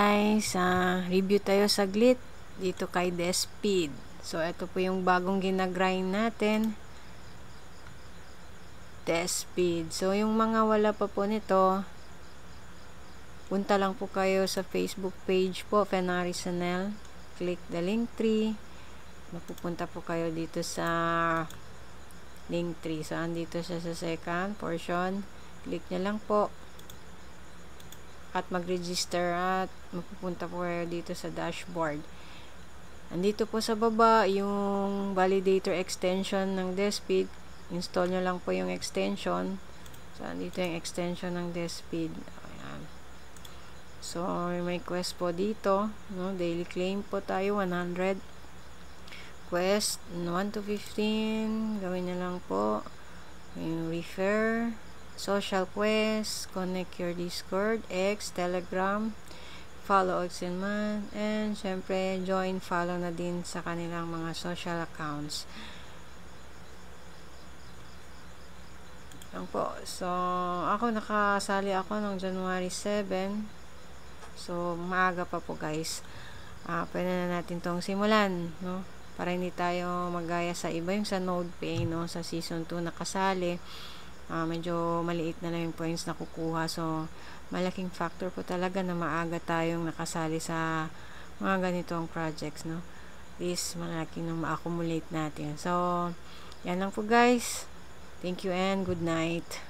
guys, review tayo saglit dito kay Despeed. So ito po yung bagong ginagrind natin, Despeed. So yung mga wala pa po nito, punta lang po kayo sa Facebook page po, Fenari Sanel. Click the link tree. Mapupunta po kayo dito sa link tree. So andito siya sa second portion. Click nyo lang po at mag-register at mapupunta po kayo dito sa dashboard. Andito po sa baba yung validator extension ng Despeed. Install nyo lang po yung extension. So andito yung extension ng Despeed. Ayan. So may quest po dito, no? Daily claim po tayo 100. Quest 1 to 15, gawin nyo lang po. Yung refer, social quest, connect your Discord, X, Telegram, follow Oxenman, and syempre join, follow na din sa kanilang mga social accounts. Lang po. So ako nakasali ako ng January 7. So maaga pa po guys. Pwede na natin tong simulan, no? Para hindi tayo magaya sa iba yung sa NodePay, no? Sa season 2 nakasali, medyo maliit na lang yung points na kukuha. So malaking factor po talaga na maaga tayong nakasali sa mga ganitong projects, no? This malaking na ma-accumulate natin. So yan lang po guys. Thank you and good night.